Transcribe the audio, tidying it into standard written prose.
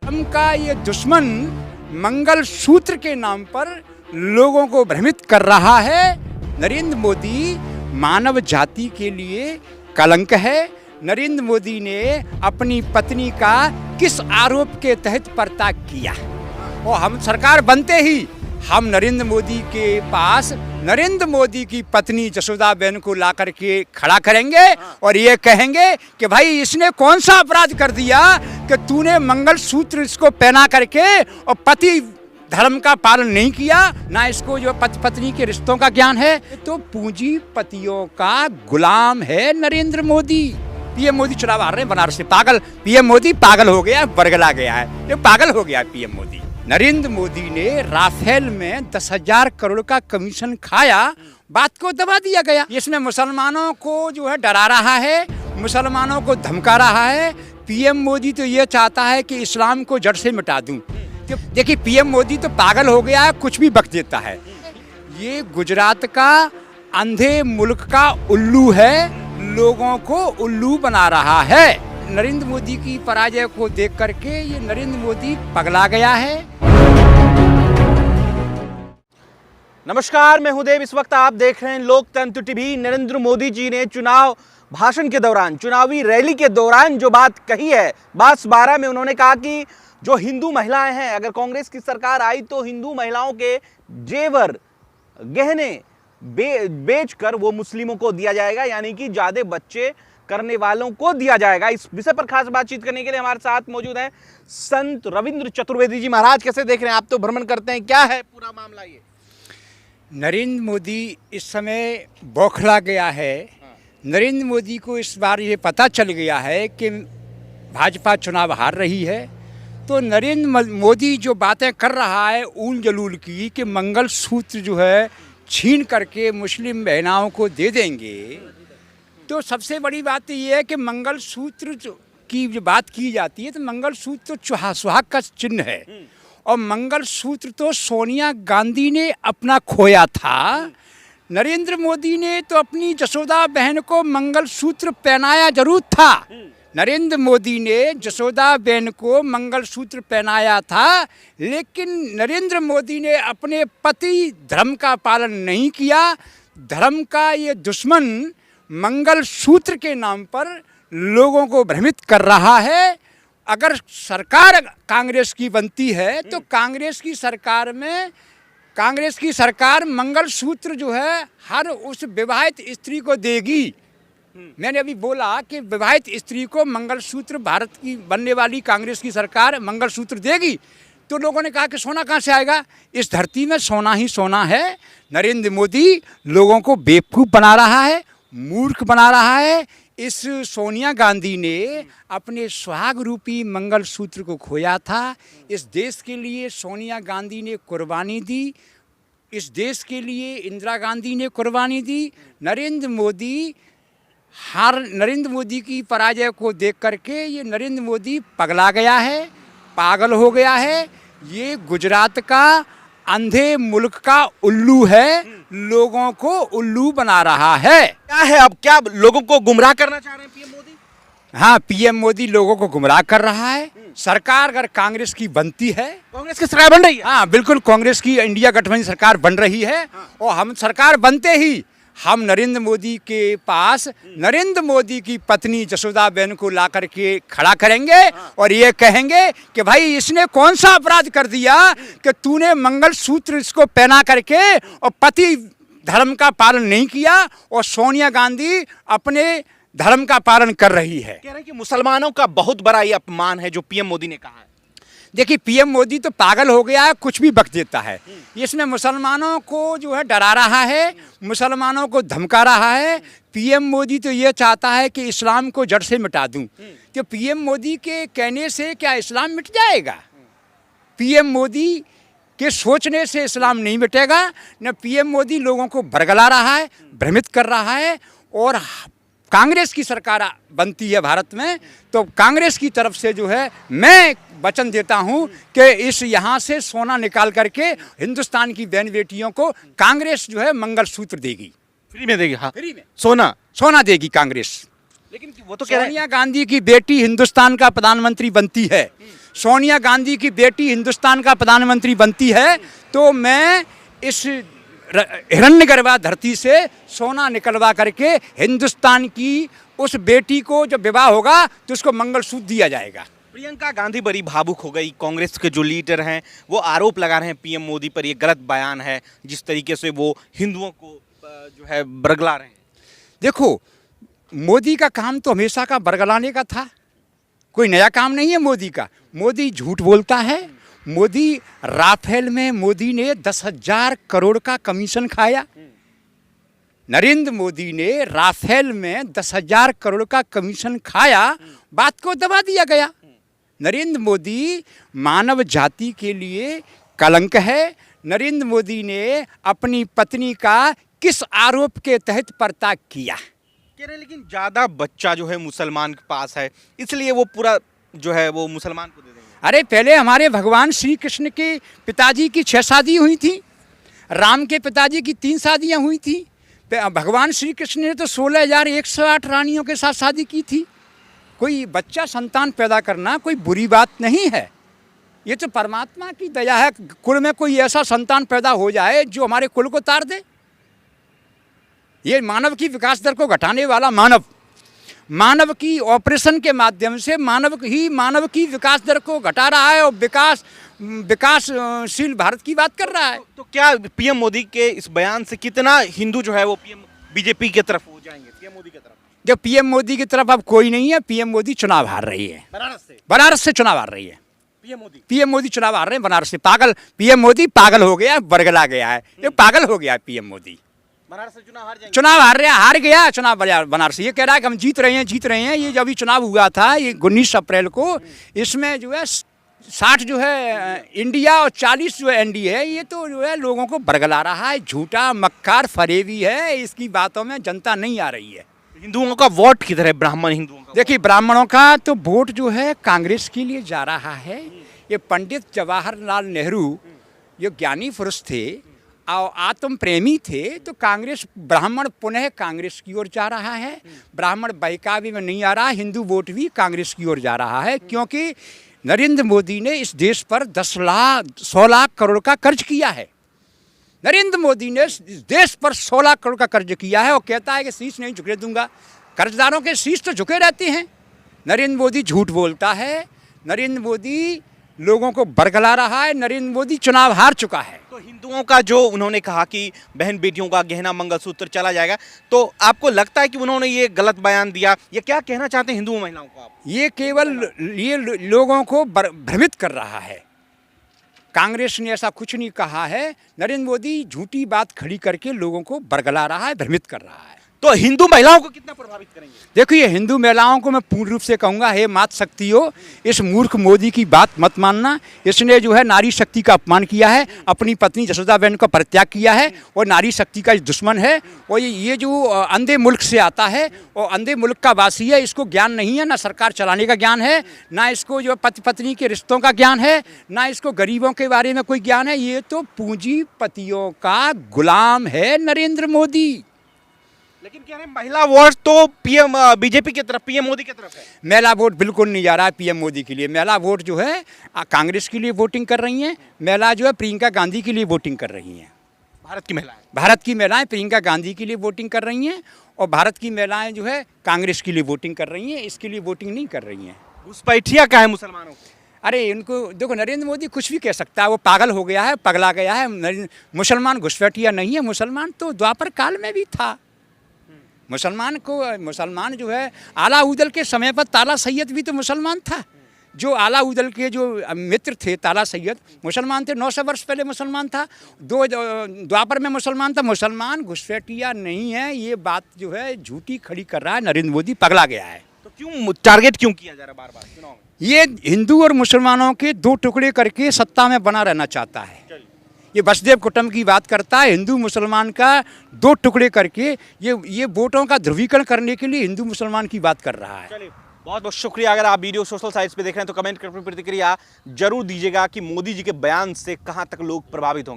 धर्म का ये दुश्मन मंगल सूत्र के नाम पर लोगों को भ्रमित कर रहा है। नरेंद्र मोदी मानव जाति के लिए कलंक है। नरेंद्र मोदी ने अपनी पत्नी का किस आरोप के तहत पर्दाफाश किया और हम सरकार बनते ही हम नरेंद्र मोदी के पास नरेंद्र मोदी की पत्नी जसोदाबेन को ला करके खड़ा करेंगे और ये कहेंगे कि भाई इसने कौन सा अपराध कर दिया कि तूने मंगल सूत्र इसको पहना करके और पति धर्म का पालन नहीं किया, ना इसको जो पति पत्नी के रिश्तों का ज्ञान है। तो पूंजीपतियों का गुलाम है नरेंद्र मोदी। पीएम मोदी चुनाव हार रहे हैं बनारस से। पागल पीएम मोदी पागल हो गया, बरगला गया है, ये पागल हो गया पीएम मोदी। नरेंद्र मोदी ने राफेल में 10,000 करोड़ का कमीशन खाया, बात को दबा दिया गया। इसमें मुसलमानों को जो है डरा रहा है, मुसलमानों को धमका रहा है। पीएम मोदी तो ये चाहता है कि इस्लाम को जड़ से मिटा दूं। देखिए पीएम मोदी तो पागल हो गया है, कुछ भी बक देता है। ये गुजरात का अंधे मुल्क का उल्लू है, लोगों को उल्लू बना रहा है। नरेंद्र मोदी की पराजय को देख करके ये नरेंद्र मोदी पगला गया है। नमस्कार, मैं हूं देव। इस वक्त आप देख रहे हैं लोकतंत्र टीवी। नरेंद्र मोदी जी ने चुनाव भाषण के दौरान, चुनावी रैली के दौरान जो बात कही है, बात 12 में उन्होंने कहा कि जो हिंदू महिलाएं हैं, अगर कांग्रेस की सरकार आई तो हिंदू महिलाओं के जेवर गहने बेचकर वो मुस्लिमों को दिया जाएगा, यानी कि ज्यादा बच्चे करने वालों को दिया जाएगा। इस विषय पर खास बातचीत करने के लिए हमारे साथ मौजूद हैं संत रविंद्र चतुर्वेदी जी। महाराज कैसे देख रहे हैं, आप तो भ्रमण करते हैं, क्या है पूरा मामला? ये नरेंद्र मोदी इस समय बौखला गया है। नरेंद्र मोदी को इस बार ये पता चल गया है कि भाजपा चुनाव हार रही है, तो नरेंद्र मोदी जो बातें कर रहा है ऊल जलूल की कि मंगल सूत्र जो है छीन करके मुस्लिम बहनाओं को दे देंगे, तो सबसे बड़ी बात ये है कि मंगल सूत्र की जो बात की जाती है तो मंगल सूत्र तो सुहाग का चिन्ह है और मंगल सूत्र तो सोनिया गांधी ने अपना खोया था। नरेंद्र मोदी ने तो अपनी जसोदा बहन को मंगल सूत्र पहनाया जरूर था। नरेंद्र मोदी ने जसोदा बहन को मंगल सूत्र पहनाया था, लेकिन नरेंद्र मोदी ने अपने पति धर्म का पालन नहीं किया। धर्म का ये दुश्मन मंगल सूत्र के नाम पर लोगों को भ्रमित कर रहा है। अगर सरकार कांग्रेस की बनती है तो कांग्रेस की सरकार मंगल सूत्र जो है हर उस विवाहित स्त्री को देगी। मैंने अभी बोला कि विवाहित स्त्री को मंगल सूत्र भारत की बनने वाली कांग्रेस की सरकार मंगल सूत्र देगी। तो लोगों ने कहा कि सोना कहाँ से आएगा, इस धरती में सोना ही सोना है। नरेंद्र मोदी लोगों को बेवकूफ़ बना रहा है, मूर्ख बना रहा है। इस सोनिया गांधी ने अपने सुहाग रूपी मंगल सूत्र को खोया था। इस देश के लिए सोनिया गांधी ने कुर्बानी दी, इस देश के लिए इंदिरा गांधी ने कुर्बानी दी। नरेंद्र मोदी की पराजय को देख करके ये नरेंद्र मोदी पगला गया है, पागल हो गया है। ये गुजरात का अंधे मुल्क का उल्लू है, लोगों को उल्लू बना रहा है। क्या है, अब क्या लोगों को गुमराह करना चाह रहे हैं पीएम मोदी? हाँ, पीएम मोदी लोगों को गुमराह कर रहा है। सरकार अगर कांग्रेस की बनती है, कांग्रेस की सरकार बन रही है। हाँ बिल्कुल, कांग्रेस की इंडिया गठबंधन सरकार बन रही है और हम सरकार बनते ही हम नरेंद्र मोदी के पास नरेंद्र मोदी की पत्नी जसोदाबेन को ला करके खड़ा करेंगे और ये कहेंगे कि भाई इसने कौन सा अपराध कर दिया कि तूने मंगल सूत्र इसको पहना करके और पति धर्म का पालन नहीं किया और सोनिया गांधी अपने धर्म का पालन कर रही है। कह रहे हैं कि मुसलमानों का बहुत बड़ा ये अपमान है जो पीएम मोदी ने कहा है। देखिए पीएम मोदी तो पागल हो गया है, कुछ भी बक देता है। इसमें मुसलमानों को जो है डरा रहा है, मुसलमानों को धमका रहा है। पीएम मोदी तो ये चाहता है कि इस्लाम को जड़ से मिटा दूं। तो पीएम मोदी के कहने से क्या इस्लाम मिट जाएगा? पीएम मोदी के सोचने से इस्लाम नहीं मिटेगा। न पीएम मोदी लोगों को बरगला रहा है, भ्रमित कर रहा है। और कांग्रेस की सरकार बनती है भारत में तो कांग्रेस की तरफ से जो है मैं वचन देता हूं कि इस यहाँ से सोना निकाल करके हिंदुस्तान की बहन बेटियों को कांग्रेस जो है मंगल सूत्र देगी, फ्री में देगी। हाँ, फ्री में सोना देगी कांग्रेस। लेकिन वो तो कह रहे हैं सोनिया गांधी की बेटी हिंदुस्तान का प्रधानमंत्री बनती है सोनिया गांधी की बेटी हिंदुस्तान का प्रधानमंत्री बनती है तो मैं इस हिरण्यगर्भा धरती से सोना निकलवा करके हिंदुस्तान की उस बेटी को जब विवाह होगा तो उसको मंगलसूत्र दिया जाएगा। प्रियंका गांधी बड़ी भावुक हो गई। कांग्रेस के जो लीडर हैं वो आरोप लगा रहे हैं पीएम मोदी पर, ये गलत बयान है जिस तरीके से वो हिंदुओं को जो है बरगला रहे हैं। देखो, मोदी का काम तो हमेशा का बरगलाने का था, कोई नया काम नहीं है मोदी का। मोदी झूठ बोलता है। मोदी राफेल में मोदी ने 10,000 करोड़ का कमीशन खाया। नरेंद्र मोदी ने राफेल में 10,000 करोड़ का कमीशन खाया, बात को दबा दिया गया। नरेंद्र मोदी मानव जाति के लिए कलंक है। नरेंद्र मोदी ने अपनी पत्नी का किस आरोप के तहत पर्दा किया? कह रहे लेकिन ज्यादा बच्चा जो है मुसलमान के पास है, इसलिए वो पूरा जो है वो मुसलमान को दे देंगे। अरे पहले हमारे भगवान श्री कृष्ण के पिताजी की 6 शादी हुई थी, राम के पिताजी की 3 शादियां हुई थी। भगवान श्री कृष्ण ने तो 16,108 रानियों के साथ शादी की थी। कोई बच्चा संतान पैदा करना कोई बुरी बात नहीं है, ये तो परमात्मा की दया है। कुल में कोई ऐसा संतान पैदा हो जाए जो हमारे कुल को तार दे। ये मानव की विकास दर को घटाने वाला मानव की ऑपरेशन के माध्यम से मानव की विकास दर को घटा रहा है और विकासशील भारत की बात कर रहा है। तो क्या पीएम मोदी के इस बयान से कितना हिंदू जो है वो बीजेपी की तरफ हो जाएंगे, पीएम मोदी की तरफ? जब पीएम मोदी की तरफ अब कोई नहीं है, पीएम मोदी चुनाव हार रही है। बनारस से चुनाव हार रही है पीएम मोदी चुनाव हार रहे हैं बनारस से। पीएम मोदी पागल हो गया, बरगला गया है, ये पागल हो गया है पीएम मोदी। बनारस से चुनाव हार जाएंगे? चुनाव हार गया चुनाव बनारस। ये कह रहा है कि हम जीत रहे हैं। ये जब भी चुनाव हुआ था, ये 19 अप्रैल को, इसमें जो है 60 जो है इंडिया और 40 जो है एनडीए है। ये तो जो है लोगों को बरगला रहा है, झूठा मक्कार फरेबी है। इसकी बातों में जनता नहीं आ रही है। हिंदुओं का वोट किधर है? ब्राह्मण हिंदुओं का? देखिए, ब्राह्मणों का तो वोट जो है कांग्रेस के लिए जा रहा है। ये पंडित जवाहरलाल नेहरू ये ज्ञानी पुरुष थे और आत्म प्रेमी थे, तो कांग्रेस ब्राह्मण पुनः कांग्रेस की ओर जा रहा है। ब्राह्मण बहकावे में नहीं आ रहा, हिंदू वोट भी कांग्रेस की ओर जा रहा है। क्योंकि नरेंद्र मोदी ने इस देश पर 100 लाख करोड़ का कर्ज किया है। नरेंद्र मोदी ने इस देश पर 100 लाख करोड़ का कर्ज किया है और कहता है कि शीश नहीं झुकने दूंगा। कर्जदारों के शीश तो झुके रहते हैं। नरेंद्र मोदी झूठ बोलता है। नरेंद्र मोदी लोगों को बरगला रहा है। नरेंद्र मोदी चुनाव हार चुका है। तो हिंदुओं का जो उन्होंने कहा कि बहन बेटियों का गहना मंगलसूत्र चला जाएगा, तो आपको लगता है कि उन्होंने ये गलत बयान दिया? ये क्या कहना चाहते हैं हिंदू महिलाओं को आप? ये केवल ये लोगों को भ्रमित कर रहा है। कांग्रेस ने ऐसा कुछ नहीं कहा है। नरेंद्र मोदी झूठी बात खड़ी करके लोगों को बरगला रहा है, भ्रमित कर रहा है। तो हिंदू महिलाओं को कितना प्रभावित करेंगे? देखिए, हिंदू महिलाओं को मैं पूर्ण रूप से कहूँगा, हे मात शक्ति हो, इस मूर्ख मोदी की बात मत मानना। इसने जो है नारी शक्ति का अपमान किया है, अपनी पत्नी जसोदाबेन का परित्याग किया है और नारी शक्ति का दुश्मन है। और ये जो अंधे मुल्क से आता है और अंधे मुल्क का वासी है, इसको ज्ञान नहीं है, ना सरकार चलाने का ज्ञान है, ना इसको जो पति पत्नी के रिश्तों का ज्ञान है, ना इसको गरीबों के बारे में कोई ज्ञान है। ये तो पूंजीपतियों का गुलाम है नरेंद्र मोदी। लेकिन कह रहे हैं महिला वोट तो पीएम बीजेपी की तरफ, पीएम मोदी की तरफ है। महिला वोट बिल्कुल नहीं जा रहा है पीएम मोदी के लिए। महिला वोट जो है कांग्रेस के लिए वोटिंग कर रही हैं। महिला जो है प्रियंका गांधी के लिए वोटिंग कर रही हैं। भारत की महिलाएं प्रियंका गांधी के लिए वोटिंग कर रही हैं और भारत की महिलाएं जो है कांग्रेस के लिए वोटिंग कर रही हैं। इसके लिए वोटिंग नहीं कर रही हैं। घुसपैठिया का है मुसलमानों को? अरे इनको देखो, नरेंद्र मोदी कुछ भी कह सकता है, वो पागल हो गया है, पगला गया है। मुसलमान घुसपैठिया नहीं है। मुसलमान तो द्वापर काल में भी था। मुसलमान जो है आलाउद्दीन के समय पर ताला सैयद भी तो मुसलमान था। जो आलाउद्दीन के जो मित्र थे ताला सैयद मुसलमान थे। 900 वर्ष पहले मुसलमान था। द्वापर में मुसलमान था। मुसलमान घुसपैठिया नहीं है। ये बात जो है झूठी खड़ी कर रहा है नरेंद्र मोदी, पगला गया है। तो क्यों टारगेट क्यों किया जा रहा है बार बार चुनाव में? ये हिंदू और मुसलमानों के 2 टुकड़े करके सत्ता में बना रहना चाहता है। ये वसुदेव कुटुंब की बात करता है। हिंदू मुसलमान का 2 टुकड़े करके ये वोटों का ध्रुवीकरण करने के लिए हिंदू मुसलमान की बात कर रहा है। चलिए, बहुत बहुत शुक्रिया। अगर आप वीडियो सोशल साइट्स पे देख रहे हैं तो कमेंट कर अपनी प्रतिक्रिया जरूर दीजिएगा कि मोदी जी के बयान से कहां तक लोग प्रभावित होंगे।